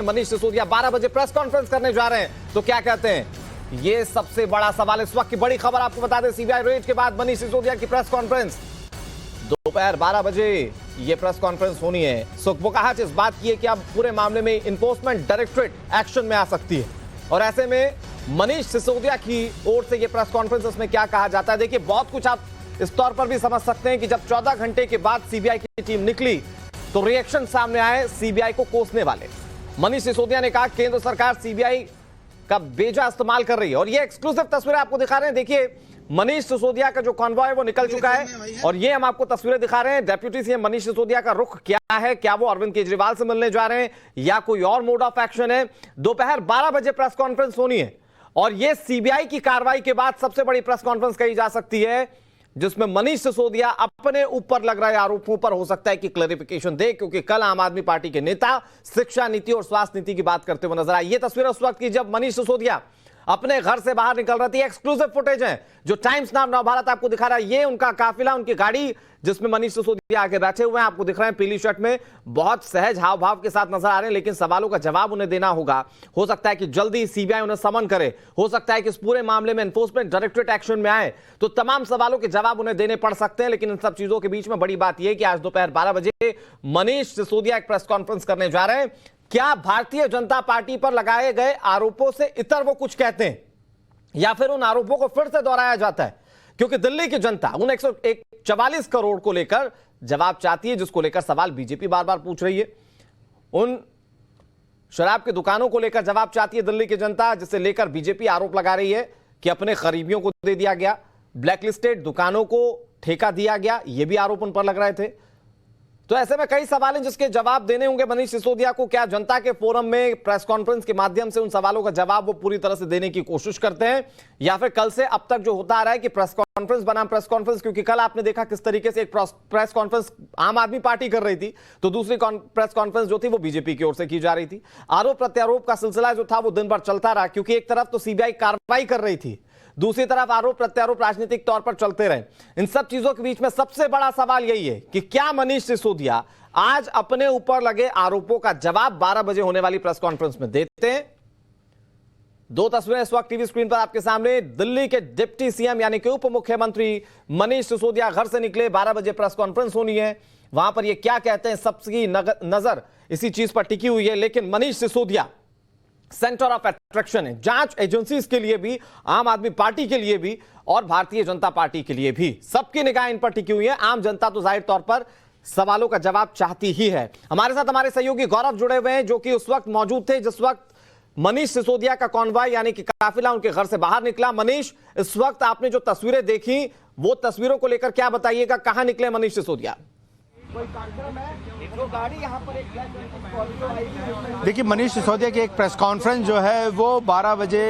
मनीष सिसोदिया 12 बजे press conference करने जा रहे हैं, तो क्या कहते हैं? ये सबसे बड़ा सवाल इस वक्त की बड़ी खबर आपको बता दें। सीबीआई रेड के बाद मनीष सिसोदिया की प्रेस कॉन्फ्रेंस दोपहर 12 बजे ये प्रेस कॉन्फ्रेंस होनी है। सुखबुकाहट इस बात की है कि अब पूरे मामले में इन्फोर्समेंट डायरेक्टरेट एक्शन में आ सकती है और ऐसे में मनीष सिसोदिया की ओर से ये प्रेस कॉन्फ्रेंस में क्या कहा जाता है। देखिए, बहुत कुछ आप इस तौर पर भी समझ सकते हैं कि जब 14 घंटे के बाद सीबीआई की टीम निकली तो रिएक्शन सामने आए सीबीआई को कोसने वाले। मनीष सिसोदिया ने कहा केंद्र सरकार सीबीआई का बेजा इस्तेमाल कर रही है और ये एक्सक्लूसिव तस्वीरें आपको दिखा रहे हैं। देखिए, मनीष सिसोदिया का जो कॉन्वॉय वो निकल चुका है और ये हम आपको तस्वीरें दिखा रहे हैं। डेप्यूटी सीएम मनीष सिसोदिया का रुख क्या है? क्या वो अरविंद केजरीवाल से मिलने जा रहे हैं या कोई और मोड ऑफ एक्शन है? दोपहर 12 बजे प्रेस कॉन्फ्रेंस होनी है और ये सीबीआई की कार्रवाई के बाद सबसे बड़ी प्रेस कॉन्फ्रेंस कही जा सकती है, जिसमें मनीष सिसोदिया अपने ऊपर लग रहे आरोपों पर हो सकता है कि क्लैरिफिकेशन दे, क्योंकि कल आम आदमी पार्टी के नेता शिक्षा नीति और स्वास्थ्य नीति की बात करते हुए नजर आए। ये तस्वीर उस वक्त की जब मनीष सिसोदिया अपने घर से बाहर निकल रही थी। एक्सक्लूसिव फुटेज है जो टाइम्स नाउ नवभारत आपको दिखा रहा है। ये उनका काफिला, उनकी गाड़ी जिसमें मनीष सिसोदिया आगे बैठे हुए हैं, आपको दिख रहे हैं पीली शर्ट में, बहुत सहज हाव भाव के साथ नजर आ रहे हैं, लेकिन सवालों का जवाब उन्हें देना होगा। हो सकता है कि जल्दी सीबीआई उन्हें समन करे, हो सकता है कि इस पूरे मामले में एनफोर्समेंट डायरेक्टरेट एक्शन में आए तो तमाम सवालों के जवाब उन्हें देने पड़ सकते हैं। लेकिन इन सब चीजों के बीच में बड़ी बात यह कि आज दोपहर 12 बजे मनीष सिसोदिया एक प्रेस कॉन्फ्रेंस करने जा रहे हैं। क्या भारतीय जनता पार्टी पर लगाए गए आरोपों से इतर वो कुछ कहते हैं या फिर उन आरोपों को फिर से दोहराया जाता है? क्योंकि दिल्ली की जनता उन 144 करोड़ को लेकर जवाब चाहती है, जिसको लेकर सवाल बीजेपी बार बार पूछ रही है। उन शराब की दुकानों को लेकर जवाब चाहती है दिल्ली की जनता, जिसे लेकर बीजेपी आरोप लगा रही है कि अपने करीबियों को दे दिया गया, ब्लैकलिस्टेड दुकानों को ठेका दिया गया, यह भी आरोप उन पर लग रहे थे। तो ऐसे में कई सवाल हैं जिसके जवाब देने होंगे मनीष सिसोदिया को। क्या जनता के फोरम में प्रेस कॉन्फ्रेंस के माध्यम से उन सवालों का जवाब वो पूरी तरह से देने की कोशिश करते हैं, या फिर कल से अब तक जो होता आ रहा है कि प्रेस कॉन्फ्रेंस बनाम प्रेस कॉन्फ्रेंस? क्योंकि कल आपने देखा किस तरीके से एक प्रेस कॉन्फ्रेंस आम आदमी पार्टी कर रही थी तो दूसरी प्रेस कॉन्फ्रेंस जो थी वो बीजेपी की ओर से की जा रही थी। आरोप प्रत्यारोप का सिलसिला जो था वो दिन भर चलता रहा, क्योंकि एक तरफ तो सीबीआई कार्रवाई कर रही थी, दूसरी तरफ आरोप प्रत्यारोप राजनीतिक तौर पर चलते रहे। इन सब चीजों के बीच में सबसे बड़ा सवाल यही है कि क्या मनीष सिसोदिया आज अपने ऊपर लगे आरोपों का जवाब 12 बजे होने वाली प्रेस कॉन्फ्रेंस में देते हैं। दो तस्वीरें इस वक्त टीवी स्क्रीन पर आपके सामने। दिल्ली के डिप्टी सीएम यानी कि उप मुख्यमंत्री मनीष सिसोदिया घर से निकले, 12 बजे प्रेस कॉन्फ्रेंस होनी है। वहां पर ये क्या कहते हैं, सबकी नजर इसी चीज पर टिकी हुई है। लेकिन Manish Sisodia centre of attraction है जांच एजेंसीज के लिए भी, आम आदमी पार्टी के लिए भी और भारतीय जनता पार्टी के लिए भी। सबकी निगाह इन पर टिकी हुई है। आम जनता तो जाहिर तौर पर सवालों का जवाब चाहती ही है। हमारे साथ हमारे सहयोगी गौरव जुड़े हुए हैं, जो कि उस वक्त मौजूद थे जिस वक्त मनीष सिसोदिया का कॉन्वॉय यानी कि काफिला उनके घर से बाहर निकला। मनीष, इस वक्त आपने जो तस्वीरें देखी वो तस्वीरों को लेकर क्या बताइएगा? कहां निकले मनीष सिसोदिया? कोई कार्यक्रम है जो गाड़ी यहाँ पर एक देखिए, मनीष सिसोदिया की एक प्रेस कॉन्फ्रेंस जो है वो 12 बजे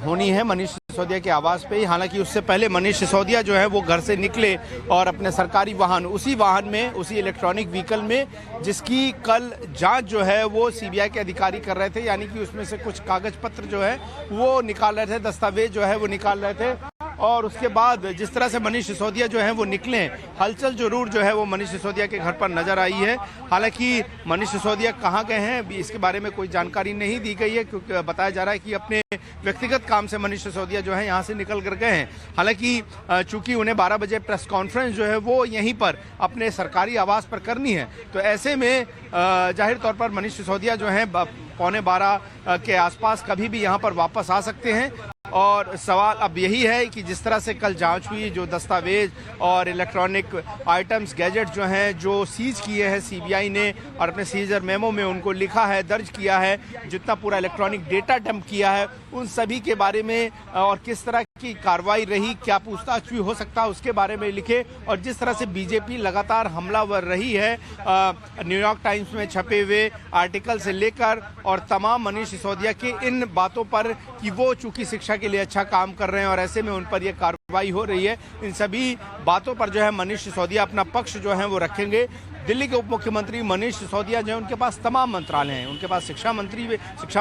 होनी है मनीष सिसोदिया के आवास पे ही। हालांकि उससे पहले मनीष सिसोदिया जो है वो घर से निकले और अपने सरकारी वाहन, उसी वाहन में, उसी इलेक्ट्रॉनिक व्हीकल में जिसकी कल जांच जो है वो सीबीआई के अधिकारी कर रहे थे, यानी कि उसमें से कुछ कागज पत्र जो है वो निकाल रहे थे, दस्तावेज जो है वो निकाल रहे थे। और उसके बाद जिस तरह से मनीष सिसोदिया जो है वो निकले, हलचल जरूर जो है वो मनीष सिसोदिया के घर पर नजर आई है। हालांकि मनीष सिसोदिया कहाँ गए हैं इसके बारे में कोई जानकारी नहीं दी गई है, क्योंकि बताया जा रहा है कि अपने व्यक्तिगत काम से मनीष सिसोदिया जो है यहाँ से निकल कर गए हैं। हालांकि चूंकि उन्हें 12 बजे प्रेस कॉन्फ्रेंस जो है वो यहीं पर अपने सरकारी आवास पर करनी है, तो ऐसे में जाहिर तौर पर मनीष सिसोदिया जो है 11:15 के आसपास कभी भी यहाँ पर वापस आ सकते हैं। और सवाल अब यही है कि जिस तरह से कल जांच हुई, जो दस्तावेज और इलेक्ट्रॉनिक आइटम्स, गैजेट जो हैं जो सीज किए हैं सीबीआई ने और अपने सीजर मेमो में उनको लिखा है, दर्ज किया है, जितना पूरा इलेक्ट्रॉनिक डेटा डंप किया है, उन सभी के बारे में और किस तरह की कार्रवाई रही, क्या पूछताछ भी हो सकता है उसके बारे में लिखे। और जिस तरह से बीजेपी लगातार हमलावर रही है, न्यूयॉर्क टाइम्स में छपे हुए आर्टिकल से लेकर और तमाम मनीष सिसोदिया की इन बातों पर कि वो चूंकि शिक्षा के लिए अच्छा काम कर रहे हैं और ऐसे में उन पर यह कार्रवाई हो रही है, इन सभी बातों पर जो है मनीष सिसोदिया अपना पक्ष जो है वो रखेंगे। दिल्ली के उप मुख्यमंत्री मनीष सिसोदिया जो है उनके पास तमाम मंत्रालय हैं, उनके पास शिक्षा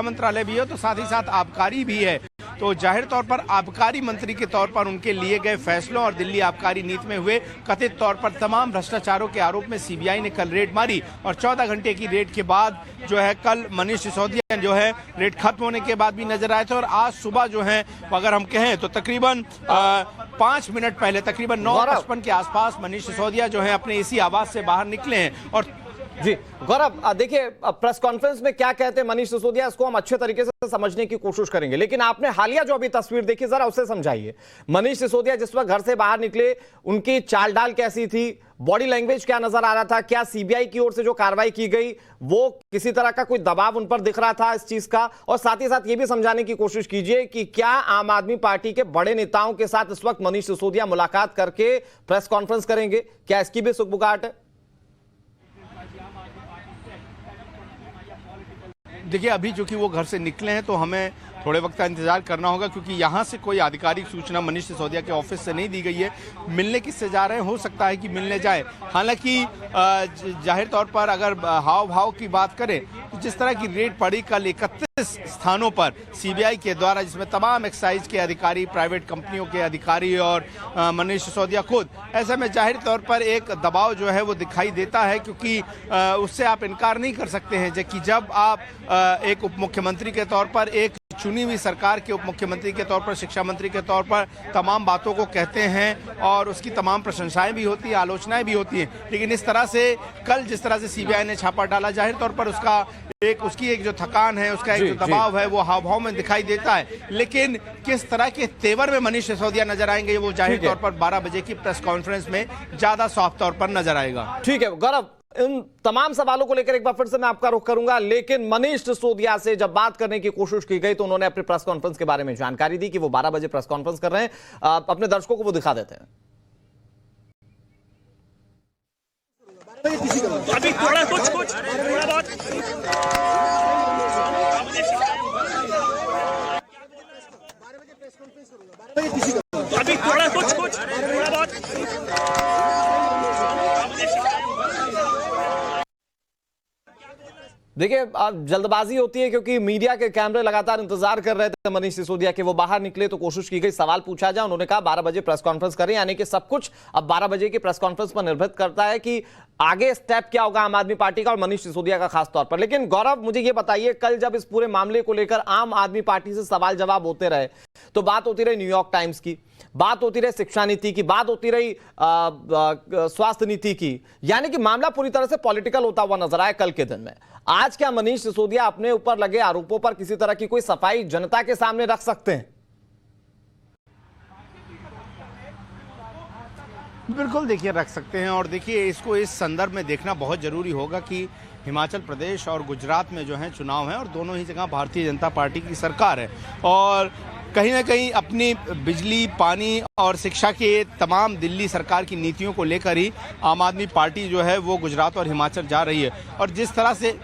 मंत्रालय भी है, तो साथ ही साथ आबकारी भी है। तो जाहिर तौर पर आबकारी मंत्री के तौर पर उनके लिए गए फैसलों और दिल्ली आबकारी नीति में हुए कथित तौर पर तमाम भ्रष्टाचारों के आरोप में सीबीआई ने कल रेड मारी और 14 घंटे की रेड के बाद जो है कल मनीष सिसोदिया जो है रेड खत्म होने के बाद भी नजर आए थे और आज सुबह जो है अगर हम कहें तो तकरीबन 5 मिनट पहले तकरीबन 9:55 के आसपास मनीष सिसोदिया जो है अपने इसी आवास से बाहर निकले हैं। और जी गौरव, देखिए प्रेस कॉन्फ्रेंस में क्या कहते हैं मनीष सिसोदिया, इसको हम अच्छे तरीके से समझने की कोशिश करेंगे, लेकिन आपने हालिया जो अभी तस्वीर देखी जरा उसे समझाइए। मनीष सिसोदिया जिस वक्त घर से बाहर निकले, उनकी चाल डाल कैसी थी, बॉडी लैंग्वेज क्या नजर आ रहा था, क्या सीबीआई की ओर से जो कार्रवाई की गई वो किसी तरह का कोई दबाव उन पर दिख रहा था इस चीज का, और साथ ही साथ ये भी समझाने की कोशिश कीजिए कि क्या आम आदमी पार्टी के बड़े नेताओं के साथ इस वक्त मनीष सिसोदिया मुलाकात करके प्रेस कॉन्फ्रेंस करेंगे, क्या इसकी भी सुगबुगाहट है? देखिए अभी जो कि वो घर से निकले हैं तो हमें थोड़े वक्त का इंतजार करना होगा, क्योंकि यहाँ से कोई आधिकारिक सूचना मनीष सिसोदिया के ऑफिस से नहीं दी गई है। मिलने किससे जा रहे हैं, हो सकता है कि मिलने जाए। हालांकि जाहिर तौर पर अगर हाव भाव की बात करें तो जिस तरह की रेड पड़ी कल 31 स्थानों पर सीबीआई के द्वारा, जिसमें तमाम एक्साइज के अधिकारी, प्राइवेट कंपनियों के अधिकारी और मनीष सिसोदिया खुद, ऐसे में जाहिर तौर पर एक दबाव जो है वो दिखाई देता है, क्योंकि उससे आप इनकार नहीं कर सकते हैं कि जब आप एक उप मुख्यमंत्री के तौर पर, एक चुनी हुई सरकार के उप मुख्यमंत्री के तौर पर, शिक्षा मंत्री के तौर पर तमाम बातों को कहते हैं और उसकी तमाम प्रशंसाएं भी होती हैं, आलोचनाएं भी होती हैं, लेकिन इस तरह से कल जिस तरह से सीबीआई ने छापा डाला, जाहिर तौर पर उसकी एक जो थकान है, उसका एक जो दबाव है वो हाव भाव में दिखाई देता है। लेकिन किस तरह के तेवर में मनीष सिसोदिया नजर आएंगे वो जाहिर तौर पर 12 बजे की प्रेस कॉन्फ्रेंस में ज्यादा साफ तौर पर नजर आएगा। ठीक है गौरव, इन तमाम सवालों को लेकर एक बार फिर से मैं आपका रुख करूंगा, लेकिन मनीष सिसोदिया से जब बात करने की कोशिश की गई तो उन्होंने अपनी प्रेस कॉन्फ्रेंस के बारे में जानकारी दी कि वो 12 बजे प्रेस कॉन्फ्रेंस कर रहे हैं। अपने दर्शकों को वो दिखा देते हैं। अभी थोड़ा कुछ थोड़ा बहुत अभी थोड़ा कुछ थोड़ा बहुत देखिए जल्दबाजी होती है क्योंकि मीडिया के कैमरे लगातार इंतजार कर रहे थे मनीष सिसोदिया के, वो बाहर निकले तो कोशिश की गई सवाल पूछा जाए। उन्होंने कहा 12 बजे प्रेस कॉन्फ्रेंस करें, यानी कि सब कुछ अब 12 बजे की प्रेस कॉन्फ्रेंस पर निर्भर करता है कि आगे स्टेप क्या होगा आम आदमी पार्टी का और मनीष सिसोदिया का खास तौर पर। लेकिन गौरव मुझे यह बताइए, कल जब इस पूरे मामले को लेकर आम आदमी पार्टी से सवाल जवाब होते रहे तो बात होती रही न्यूयॉर्क टाइम्स की, बात होती रही शिक्षा नीति की, बात होती रही स्वास्थ्य नीति की, यानी कि मामला पूरी तरह से पॉलिटिकल होता हुआ नजर आया कल के दिन में। आज क्या मनीष सिसोदिया अपने ऊपर लगे आरोपों पर किसी तरह की कोई सफाई जनता के सामने रख सकते हैं? बिल्कुल देखिए रख सकते हैं, और देखिए इसको इस संदर्भ में देखना बहुत जरूरी होगा कि हिमाचल प्रदेश और गुजरात में जो है चुनाव है और दोनों ही जगह भारतीय जनता पार्टी की सरकार है, और कहीं ना कहीं अपनी बिजली, पानी और शिक्षा के तमाम दिल्ली सरकार की नीतियों को लेकर ही आम आदमी पार्टी जो है वो गुजरात और हिमाचल जा रही है। और जिस तरह से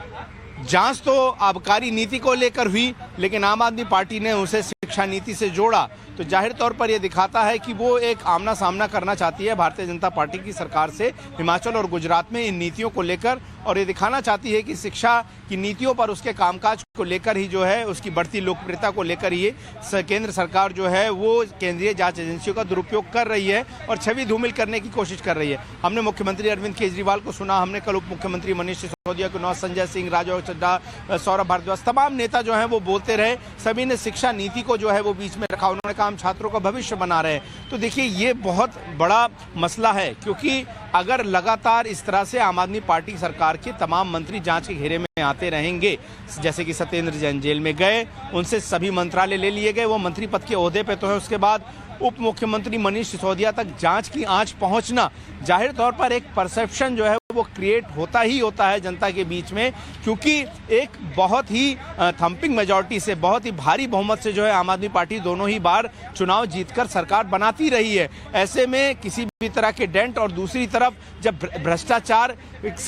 जांच तो आबकारी नीति को लेकर हुई, लेकिन आम आदमी पार्टी ने उसे शिक्षा नीति से जोड़ा, तो जाहिर तौर पर यह दिखाता है कि वो एक आमना सामना करना चाहती है भारतीय जनता पार्टी की सरकार से हिमाचल और गुजरात में इन नीतियों को लेकर, और ये दिखाना चाहती है कि शिक्षा की नीतियों पर, उसके कामकाज को लेकर ही जो है, उसकी बढ़ती लोकप्रियता को लेकर ही केंद्र सरकार जो है वो केंद्रीय जांच एजेंसियों का दुरुपयोग कर रही है और छवि धूमिल करने की कोशिश कर रही है। हमने मुख्यमंत्री अरविंद केजरीवाल को सुना, हमने कल उप मुख्यमंत्री मनीष सिसोदिया को सुना, संजय सिंह, राजू चड्ढा, सौरभ भारद्वाज, तमाम नेता जो है वो बोलते रहे, सभी ने शिक्षा नीति को जो है वो बीच में रखा। उन्होंने कहा हम छात्रों का भविष्य बना रहे हैं। तो देखिए ये बहुत बड़ा मसला है, क्योंकि अगर लगातार इस तरह से आम आदमी पार्टी सरकार के तमाम मंत्री जांच के घेरे में आते रहेंगे, जैसे कि सत्येंद्र जैन जेल में गए, उनसे सभी मंत्रालय ले लिए गए, वो मंत्री पद के ओहदे पे तो है, उसके बाद उप मुख्यमंत्री मनीष सिसोदिया तक जांच की आंच पहुंचना, जाहिर तौर पर एक परसेप्शन जो है वो क्रिएट होता ही होता है जनता के बीच में, क्योंकि एक बहुत ही थंपिंग मेजॉरिटी से, बहुत ही भारी बहुमत से जो है आम आदमी पार्टी दोनों ही बार चुनाव जीतकर सरकार बनाती रही है। ऐसे में किसी भी तरह के डेंट, और दूसरी तरफ जब भ्रष्टाचार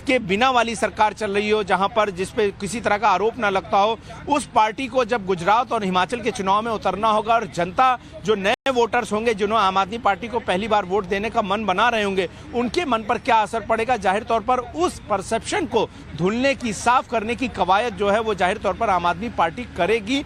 के बिना वाली सरकार चल रही हो, जहां पर जिस पे किसी तरह का आरोप ना लगता हो, उस पार्टी को जब गुजरात और हिमाचल के चुनाव में उतरना होगा और जनता जो नए वोटर्स होंगे जिन्होंने आम आदमी पार्टी को पहली बार वोट देने का मन बना रहे होंगे, उनके मन पर क्या असर पड़ेगा। जाहिर तौर पर उस परसेप्शन को धुलने की, साफ करने की कवायद जो है वो जाहिर तौर पर आम आदमी पार्टी करेगी।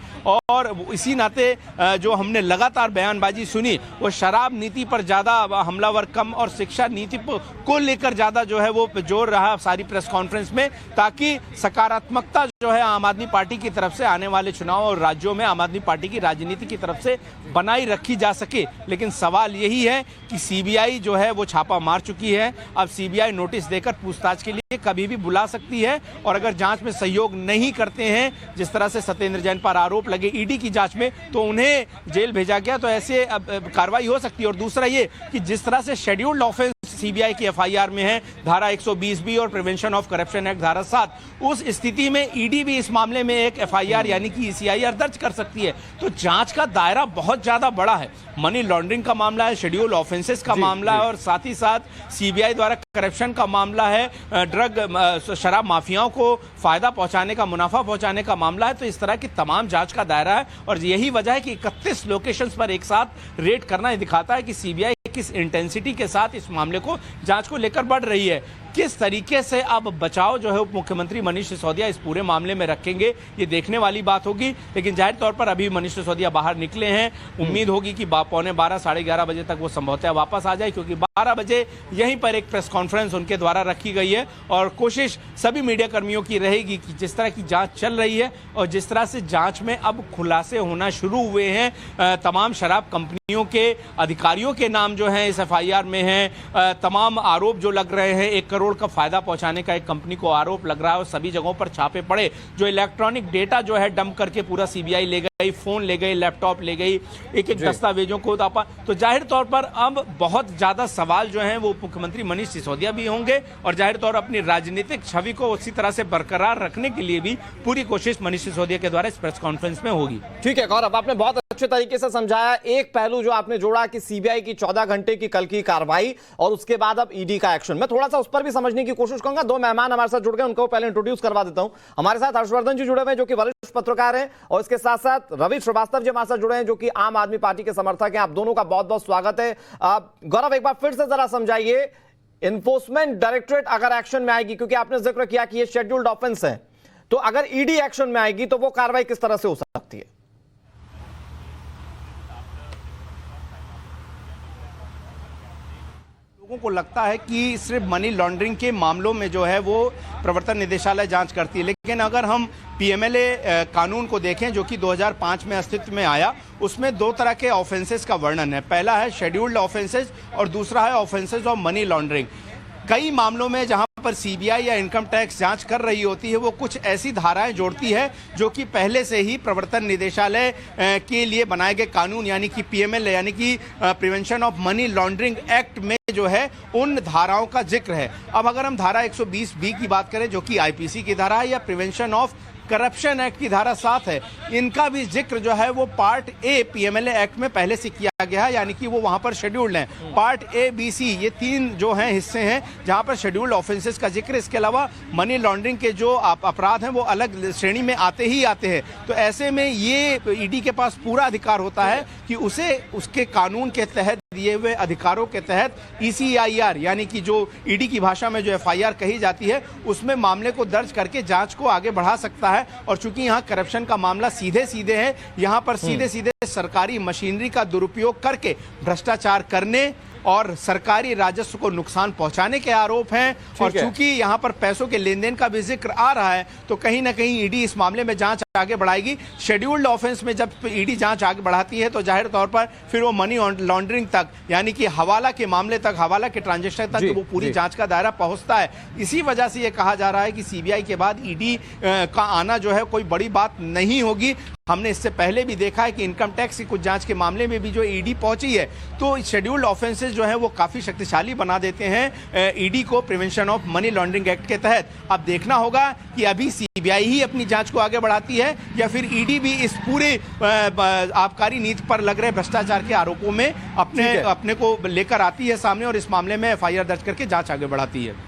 और इसी नाते जो हमने लगातार बयानबाजी सुनी वो शराब नीति पर ज़्यादा हमलावर कम और शिक्षा नीति को लेकर ज़्यादा जो है वो जोर रहा सारी प्रेस कॉन्फ्रेंस में, ताकि सकारात्मकता जो है आम आदमी पार्टी की तरफ से आने वाले चुनाव और राज्यों में आम आदमी पार्टी की राजनीति की तरफ से बनाई रखी जा सके। लेकिन सवाल यही है कि सीबीआई जो है वो छापा मार चुकी है। अब सीबीआई नोटिस देकर पूछताछ के लिए कभी भी बुला सकती है, और अगर जांच में सहयोग नहीं करते हैं, जिस तरह से सत्येंद्र जैन पर आरोप लगे ईडी की जांच में, तो उन्हें जेल भेजा गया, तो ऐसे कार्रवाई हो सकती है। और दूसरा ये कि जिस तरह से शेड्यूल्ड ऑफेंस सीबीआई की एफआईआर में है, धारा 120 और प्रिवेंशन ऑफ करप्शन एक्ट धारा 7, उस स्थिति में ईडी भी इस मामले में एक एफआईआर यानी कि ईसीआईआर दर्ज कर सकती है। तो जांच का दायरा बहुत ज्यादा बड़ा है। मनी लॉन्ड्रिंग का मामला है, शेड्यूल ऑफेंसेस का मामला है, और साथ ही साथ सीबीआई द्वारा करप्शन का मामला है, ड्रग शराब माफियाओं को फायदा पहुंचाने का, मुनाफा पहुंचाने का मामला है। तो इस तरह की तमाम जांच का दायरा है, और यही वजह है कि 31 लोकेशंस पर एक साथ रेड करना दिखाता है कि सीबीआई किस इंटेंसिटी के साथ इस मामले को, जांच को लेकर बढ़ रही है। किस तरीके से अब बचाव जो है उप मुख्यमंत्री मनीष सिसोदिया इस पूरे मामले में रखेंगे, ये देखने वाली बात होगी। लेकिन जाहिर तौर पर अभी मनीष सिसोदिया बाहर निकले हैं, उम्मीद होगी कि 11:15 साढ़े 11 बजे तक वो संभवतः वापस आ जाए, क्योंकि 12 बजे यहीं पर एक प्रेस कॉन्फ्रेंस उनके द्वारा रखी गई है। और कोशिश सभी मीडिया कर्मियों की रहेगी कि जिस तरह की जांच चल रही है और जिस तरह से जांच में अब खुलासे होना शुरू हुए हैं, तमाम शराब कंपनियों के अधिकारियों के नाम जो हैं इस एफआईआर में हैं, तमाम आरोप जो लग रहे हैं, 1 करोड़ का फायदा पहुंचाने का एक कंपनी को आरोप लग रहा है, और सभी जगहों पर छापे पड़े, जो इलेक्ट्रॉनिक डेटा जो है डंप करके पूरा सीबीआई ले गई, फोन ले गई, लैपटॉप ले गई, एक दस्तावेजों को। तो जाहिर तौर पर अब बहुत ज्यादा सवाल जो हैं वो मुख्यमंत्री मनीष सिसोदिया भी होंगे, और जाहिर तौर पर अपनी राजनीतिक छवि को उसी तरह से बरकरार रखने के लिए भी पूरी कोशिश मनीष सिसोदिया के द्वारा इस प्रेस कॉन्फ्रेंस में होगी। ठीक है गौरव, आपने बहुत अच्छे तरीके से समझाया। एक पहलू जो आपने जोड़ा कि सीबीआई की 14 घंटे की कल की कार्रवाई और उसके बाद अब ईडी का एक्शन, मैं थोड़ा सा उस पर भी समझने की कोशिश करूंगा। 2 मेहमान हमारे साथ जुड़ गए, उनको पहले इंट्रोड्यूस करवा देता हूं। हमारे साथ हर्षवर्धन जी जुड़े हुए हैं जो कि वरिष्ठ पत्रकार हैं, और इसके साथ साथ रवि श्रीवास्तव जी हमारे साथ जुड़े हैं जो कि आम आदमी पार्टी के समर्थक हैं। आप दोनों का बहुत बहुत स्वागत है। गौरव, एक बार फिर से जरा समझाइए, एनफोर्समेंट डायरेक्टरेट अगर एक्शन में आएगी, क्योंकि आपने जिक्र किया कि ये शेड्यूल्ड ऑफेंस है, तो अगर ईडी एक्शन में आएगी तो वो कार्रवाई किस तरह से हो सकती है? लोगों को लगता है कि सिर्फ मनी लॉन्ड्रिंग के मामलों में जो है वो प्रवर्तन निदेशालय जांच करती है, लेकिन अगर हम पीएमएलए कानून को देखें जो कि 2005 में अस्तित्व में आया, उसमें 2 तरह के ऑफेंसेस का वर्णन है। पहला है शेड्यूल्ड ऑफेंसेस और दूसरा है ऑफेंसेस ऑफ मनी लॉन्ड्रिंग। कई मामलों में जहां पर सीबीआई या इनकम टैक्स जांच कर रही होती है, वो कुछ ऐसी धाराएं जोड़ती है जो कि पहले से ही प्रवर्तन निदेशालय के लिए बनाए गए कानून यानी कि पीएमएल यानी कि prevention of money laundering act में जो है उन धाराओं का जिक्र है। अब अगर हम धारा 120B की बात करें जो कि आईपीसी की धारा है, या प्रिवेंशन ऑफ करप्शन एक्ट की धारा 7 है, इनका भी जिक्र जो है वो पार्ट ए पीएमएलए एक्ट में पहले से किया गया है, यानी कि वो वहां पर शेड्यूल्ड हैं। पार्ट ए, बी, सी, ये 3 जो हैं हिस्से हैं जहां पर शेड्यूल्ड ऑफेंसेस का जिक्र। इसके अलावा मनी लॉन्ड्रिंग के जो अपराध हैं वो अलग श्रेणी में आते ही आते हैं। तो ऐसे में ये ईडी के पास पूरा अधिकार होता है कि उसे उसके कानून के तहत दिए हुए अधिकारों के तहत ईसीआईआर यानी कि जो ईडी की भाषा में जो एफआईआर कही जाती है, उसमें मामले को दर्ज करके जांच को आगे बढ़ा सकता है। और चूंकि यहाँ करप्शन का मामला सीधे सीधे है, यहाँ पर सीधे सीधे सरकारी मशीनरी का दुरुपयोग करके भ्रष्टाचार करने और सरकारी राजस्व को नुकसान पहुंचाने के आरोप हैं। और चूंकि यहां पर पैसों के लेन देन का भी जिक्र आ रहा है, तो कहीं ना कहीं ईडी इस मामले में जांच आगे बढ़ाएगी। शेड्यूल्ड ऑफेंस में जब ईडी जांच आगे बढ़ाती है तो जाहिर तौर पर फिर वो मनी लॉन्ड्रिंग तक यानी कि हवाला के मामले तक, हवाला के ट्रांजैक्शन तक वो पूरी जांच का दायरा पहुंचता है। इसी वजह से ये कहा जा रहा है कि सीबीआई के बाद ईडी का आना जो है कोई बड़ी बात नहीं होगी। हमने इससे पहले भी देखा है कि इनकम टैक्स की कुछ जांच के मामले में भी जो ईडी पहुंची है, तो शेड्यूल्ड ऑफेंसेस जो है वो काफी शक्तिशाली बना देते हैं ईडी को prevention of money laundering act के तहत। अब देखना होगा कि अभी सीबीआई ही अपनी जांच को आगे बढ़ाती है या फिर ईडी भी इस पूरे आबकारी नीति पर लग रहे भ्रष्टाचार के आरोपों में अपने को लेकर आती है सामने और इस मामले में एफआईआर दर्ज करके जांच आगे बढ़ाती है।